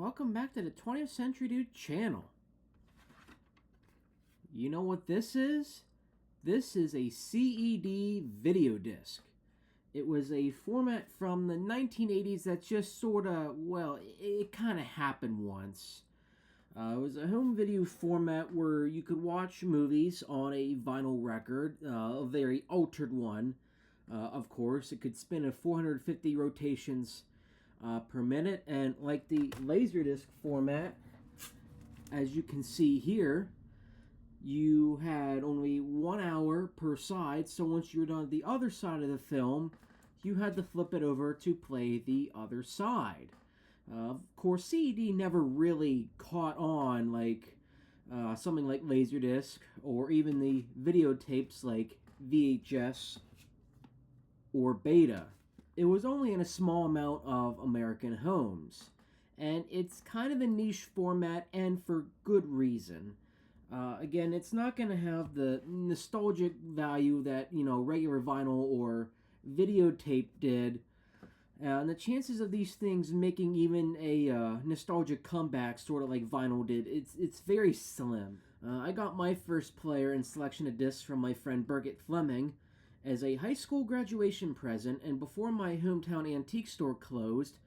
welcome back to the 20th Century Dude channel. You know what this is? This is a CED video disc. It was a format from the 1980s that just sorta, well, it kinda happened once. It was a home video format where you could watch movies on a vinyl record, a very altered one. Of course, it could spin at 450 rotations per minute, and like the Laserdisc format, as you can see here, you had only 1 hour per side, so once you were done the other side of the film, you had to flip it over to play the other side. Of course, CED never really caught on like something like Laserdisc, or even the videotapes like VHS or Beta. It was only in a small amount of American homes, and it's kind of a niche format, and for good reason. Again, it's not going to have the nostalgic value that, regular vinyl or videotape did, and the chances of these things making even a nostalgic comeback, sort of like vinyl did, it's very slim. I got my first player and selection of discs from my friend Birgit Fleming as a high school graduation present, and before my hometown antique store closed,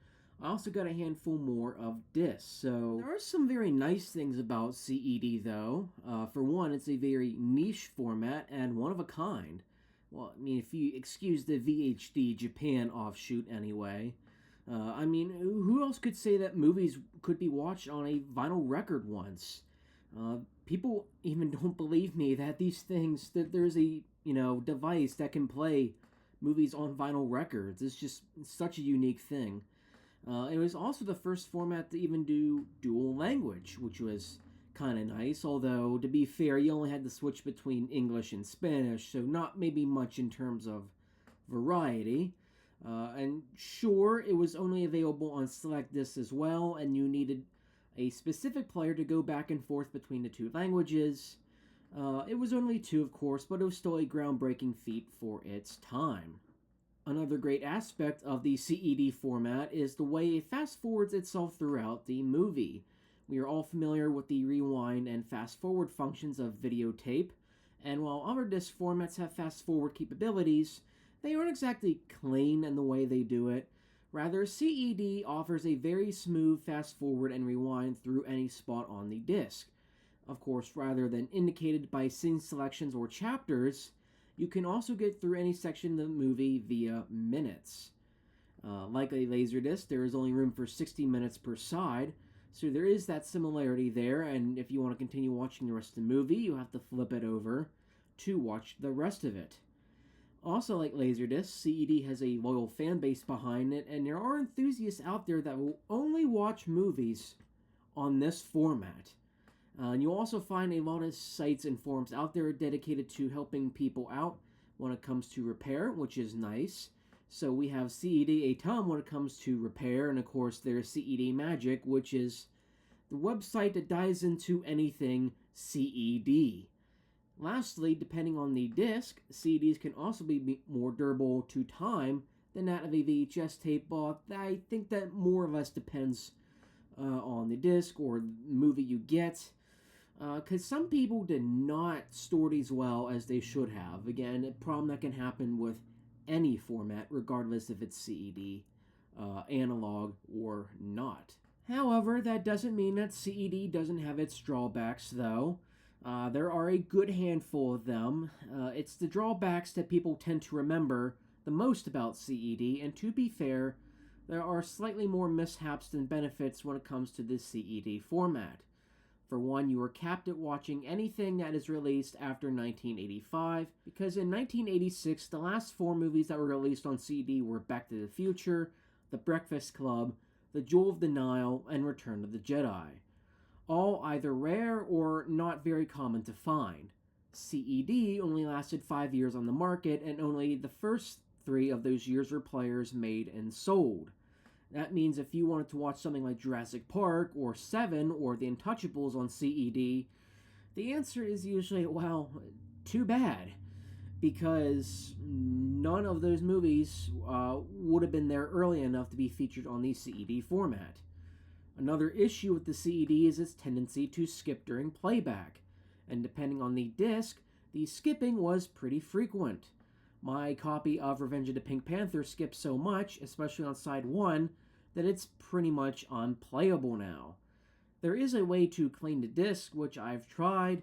I also got a handful more of discs. So there are some very nice things about CED though. For one, it's a very niche format and one of a kind. Well, I mean, if you excuse the VHD Japan offshoot anyway. Who else could say that movies could be watched on a vinyl record once? People even don't believe me that these things, that there's a device that can play movies on vinyl records. It's just such a unique thing. It was also the first format to even do dual language, which was kind of nice, although, to be fair, you only had to switch between English and Spanish, so not maybe much in terms of variety. And sure, it was only available on select discs as well, and you needed a specific player to go back and forth between the two languages. It was only two, of course, but it was still a groundbreaking feat for its time. Another great aspect of the CED format is the way it fast-forwards itself throughout the movie. We are all familiar with the rewind and fast-forward functions of videotape, and while other disc formats have fast-forward capabilities, they aren't exactly clean in the way they do it. Rather, CED offers a very smooth fast-forward and rewind through any spot on the disc. Of course, rather than indicated by scene selections or chapters, you can also get through any section of the movie via minutes. Like a Laserdisc, there is only room for 60 minutes per side, so there is that similarity there, and if you want to continue watching the rest of the movie, you have to flip it over to watch the rest of it. Also, like Laserdisc, CED has a loyal fan base behind it, and there are enthusiasts out there that will only watch movies on this format. And you'll also find a lot of sites and forums out there dedicated to helping people out when it comes to repair, which is nice. So we have CED a ton when it comes to repair, and of course there's CED Magic, which is the website that dives into anything CED. Lastly, depending on the disc, CEDs can also be more durable to time than that of a VHS tape, but I think that more or less depends on the disc or the movie you get. Because some people did not store these well as they should have. Again, a problem that can happen with any format, regardless if it's CED, analog, or not. However, that doesn't mean that CED doesn't have its drawbacks, though. There are a good handful of them. It's the drawbacks that people tend to remember the most about CED, and to be fair, there are slightly more mishaps than benefits when it comes to this CED format. For one, you are capped at watching anything that is released after 1985, because in 1986, the last 4 movies that were released on CED were Back to the Future, The Breakfast Club, The Jewel of the Nile, and Return of the Jedi. All either rare or not very common to find. CED only lasted 5 years on the market, and only the first 3 of those years were players made and sold. That means if you wanted to watch something like Jurassic Park or Seven or The Untouchables on CED, the answer is usually, well, too bad, because none of those movies would have been there early enough to be featured on the CED format. Another issue with the CED is its tendency to skip during playback, and depending on the disc, the skipping was pretty frequent. My copy of Revenge of the Pink Panther skips so much, especially on side 1, that it's pretty much unplayable now. There is a way to clean the disc, which I've tried,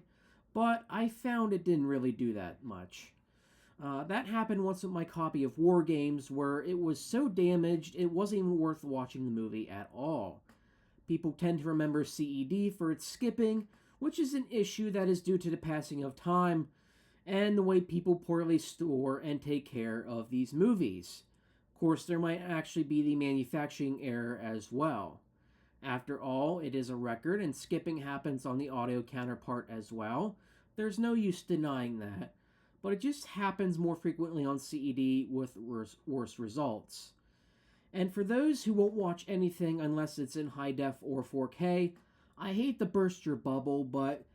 but I found it didn't really do that much. That happened once with my copy of War Games, where it was so damaged it wasn't even worth watching the movie at all. People tend to remember CED for its skipping, which is an issue that is due to the passing of time and the way people poorly store and take care of these movies. Of course, there might actually be the manufacturing error as well. After all, it is a record, and skipping happens on the audio counterpart as well. There's no use denying that, but it just happens more frequently on CED with worse results. And for those who won't watch anything unless it's in high def or 4K, I hate to burst your bubble, but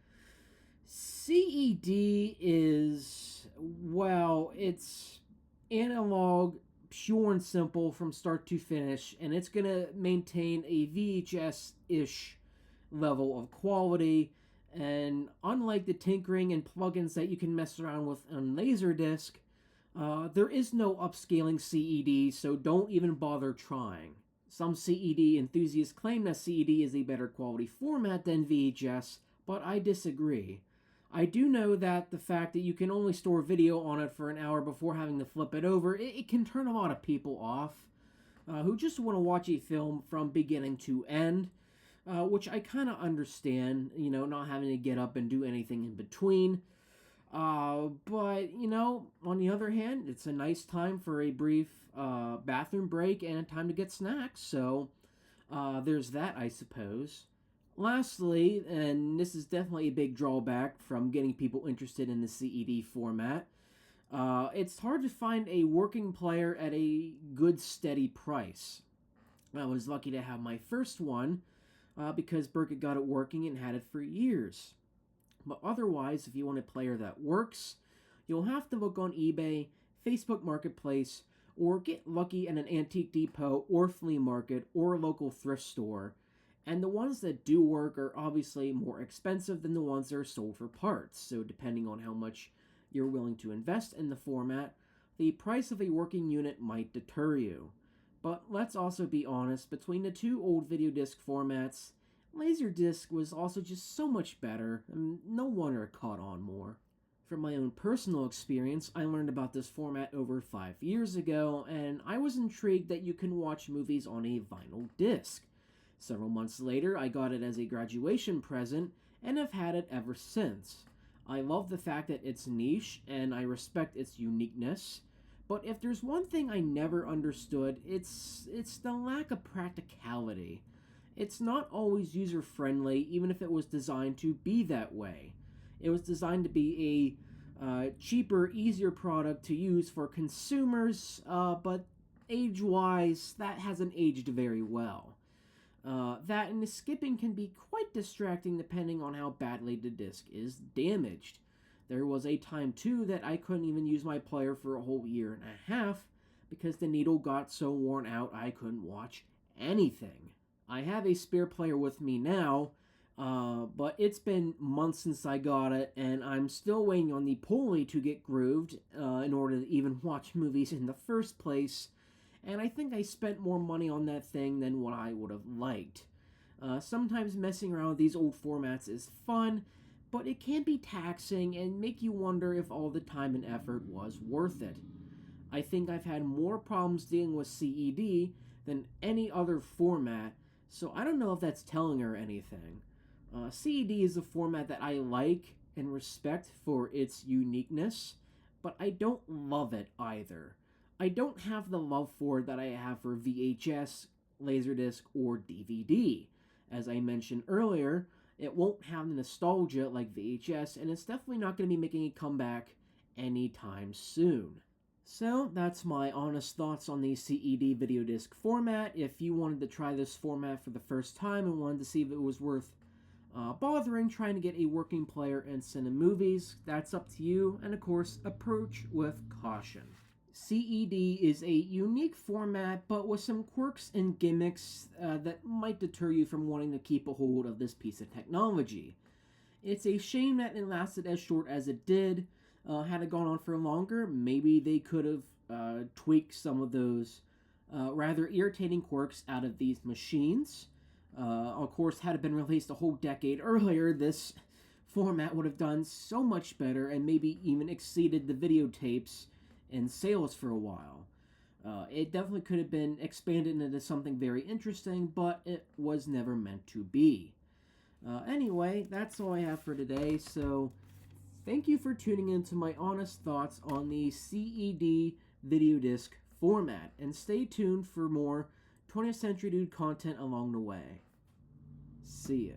CED is, well, it's analog, pure and simple from start to finish, and it's going to maintain a VHS-ish level of quality. And unlike the tinkering and plugins that you can mess around with on Laserdisc, there is no upscaling CED, so don't even bother trying. Some CED enthusiasts claim that CED is a better quality format than VHS, but I disagree. I do know that the fact that you can only store video on it for an hour before having to flip it over, it can turn a lot of people off who just want to watch a film from beginning to end, which I kind of understand, not having to get up and do anything in between. But, on the other hand, it's a nice time for a brief bathroom break and a time to get snacks, so there's that, I suppose. Lastly, and this is definitely a big drawback from getting people interested in the CED format, it's hard to find a working player at a good, steady price. I was lucky to have my first one because Burkett got it working and had it for years. But otherwise, if you want a player that works, you'll have to look on eBay, Facebook Marketplace, or get lucky at an antique depot or flea market or a local thrift store. And the ones that do work are obviously more expensive than the ones that are sold for parts. So depending on how much you're willing to invest in the format, the price of a working unit might deter you. But let's also be honest, between the two old video disc formats, Laserdisc was also just so much better, and no wonder it caught on more. From my own personal experience, I learned about this format over 5 years ago, and I was intrigued that you can watch movies on a vinyl disc. Several months later, I got it as a graduation present, and have had it ever since. I love the fact that it's niche, and I respect its uniqueness, but if there's one thing I never understood, it's the lack of practicality. It's not always user-friendly, even if it was designed to be that way. It was designed to be a cheaper, easier product to use for consumers, but age-wise, that hasn't aged very well. That and the skipping can be quite distracting depending on how badly the disc is damaged. There was a time, too, that I couldn't even use my player for a whole year and a half because the needle got so worn out I couldn't watch anything. I have a spare player with me now, but it's been months since I got it, and I'm still waiting on the pulley to get grooved in order to even watch movies in the first place, and I think I spent more money on that thing than what I would have liked. Sometimes messing around with these old formats is fun, but it can be taxing and make you wonder if all the time and effort was worth it. I think I've had more problems dealing with CED than any other format, so I don't know if that's telling her anything. CED is a format that I like and respect for its uniqueness, but I don't love it either. I don't have the love for it that I have for VHS, Laserdisc, or DVD. As I mentioned earlier, it won't have the nostalgia like VHS, and it's definitely not going to be making a comeback anytime soon. So, that's my honest thoughts on the CED video disc format. If you wanted to try this format for the first time and wanted to see if it was worth bothering trying to get a working player and cinema movies, that's up to you, and of course, approach with caution. CED is a unique format, but with some quirks and gimmicks that might deter you from wanting to keep a hold of this piece of technology. It's a shame that it lasted as short as it did. Had it gone on for longer, maybe they could have tweaked some of those rather irritating quirks out of these machines. Of course, had it been released a whole decade earlier, this format would have done so much better and maybe even exceeded the videotapes in sales for a while. It definitely could have been expanded into something very interesting, but it was never meant to be. Anyway, that's all I have for today, so thank you for tuning in to my honest thoughts on the CED Video Disc format, and stay tuned for more 20th Century Dude content along the way. See ya.